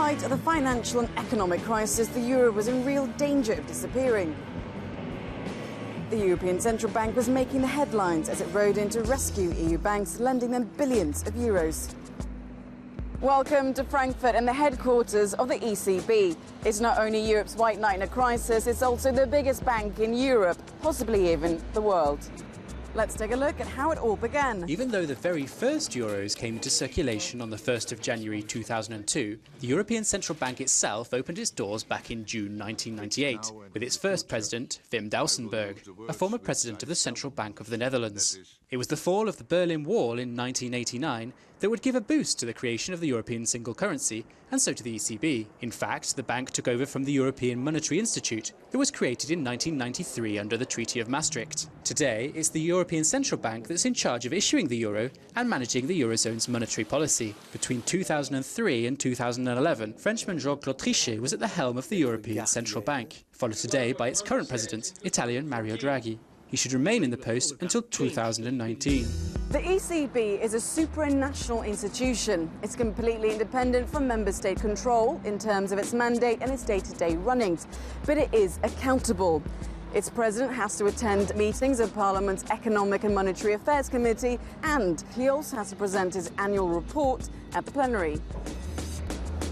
height of the financial and economic crisis, the euro was in real danger of disappearing. The European Central Bank was making the headlines as it rode in to rescue EU banks, lending them billions of euros. Welcome to Frankfurt and the headquarters of the ECB. It's not only Europe's white knight in a crisis, it's also the biggest bank in Europe, possibly even the world. Let's take a look at how it all began. Even though the very first euros came into circulation on the 1st of January 2002, the European Central Bank itself opened its doors back in June 1998, with its first president, Wim Duisenberg, a former president of the Central Bank of the Netherlands. It was the fall of the Berlin Wall in 1989 that would give a boost to the creation of the European single currency, and so to the ECB. In fact, the bank took over from the European Monetary Institute that was created in 1993 under the Treaty of Maastricht. Today, it's the European Central Bank that's in charge of issuing the euro and managing the Eurozone's monetary policy. Between 2003 and 2011, Frenchman Jean-Claude Trichet was at the helm of the European Central Bank, followed today by its current president, Italian Mario Draghi. He should remain in the post until 2019. The ECB is a supranational institution. It's completely independent from member state control in terms of its mandate and its day-to-day runnings, but it is accountable. Its president has to attend meetings of Parliament's Economic and Monetary Affairs Committee, and he also has to present his annual report at the plenary.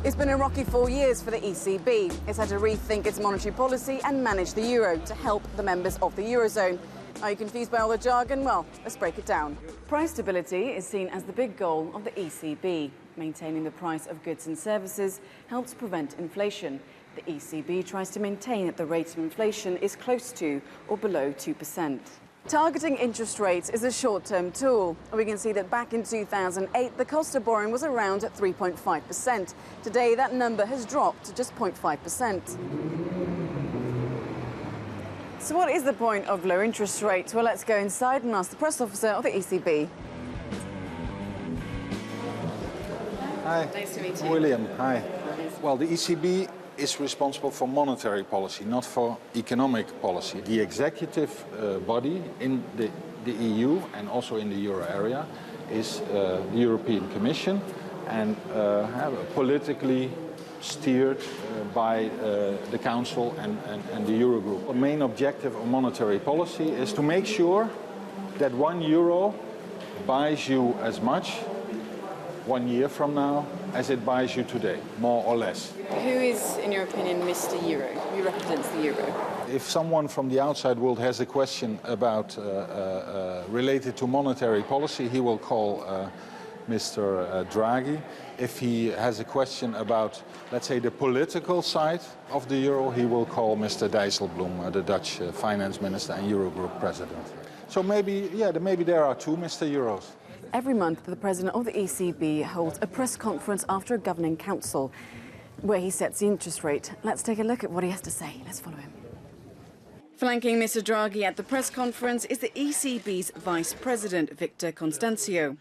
It's been a rocky 4 years for the ECB. It's had to rethink its monetary policy and manage the euro to help the members of the Eurozone. Are you confused by all the jargon? Well, let's break it down. Price stability is seen as the big goal of the ECB. Maintaining the price of goods and services helps prevent inflation. The ECB tries to maintain that the rate of inflation is close to or below 2%. Targeting interest rates is a short-term tool. We can see that back in 2008, the cost of borrowing was around 3.5%. Today, that number has dropped to just 0.5%. So what is the point of low interest rates? Well, let's go inside and ask the press officer of the ECB. Hi. Nice to meet you. William, hi. Well, the ECB is responsible for monetary policy, not for economic policy. The executive body in the EU and also in the euro area is the European Commission, and politically steered by the Council and the Eurogroup. The main objective of monetary policy is to make sure that €1 buys you as much 1 year from now as it buys you today, more or less. Who is, in your opinion, Mr. Euro? Who represents the euro? If someone from the outside world has a question about related to monetary policy, he will call Mr. Draghi. If he has a question about, let's say, the political side of the euro, he will call Mr. Dijsselbloem, the Dutch finance minister and Eurogroup president. So maybe there are two Mr. Euros. Every month, the president of the ECB holds a press conference after a governing council where he sets the interest rate. Let's take a look at what he has to say. Let's follow him. Flanking Mr. Draghi at the press conference is the ECB's vice president, Victor Constancio.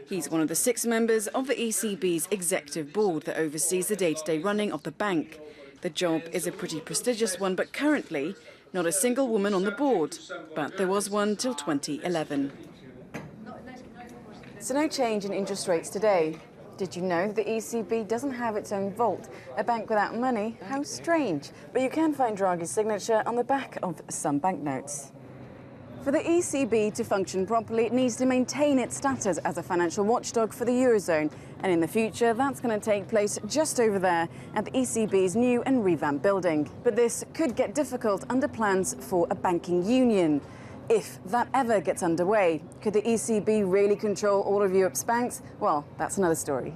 He's one of the 6 members of the ECB's executive board that oversees the day-to-day running of the bank. The job is a pretty prestigious one, but currently not a single woman on the board. But there was one till 2011. So no change in interest rates today. Did you know that the ECB doesn't have its own vault, a bank without money? How strange. But you can find Draghi's signature on the back of some banknotes. For the ECB to function properly, it needs to maintain its status as a financial watchdog for the Eurozone. And in the future, that's going to take place just over there at the ECB's new and revamped building. But this could get difficult under plans for a banking union. If that ever gets underway, could the ECB really control all of Europe's banks? Well, that's another story.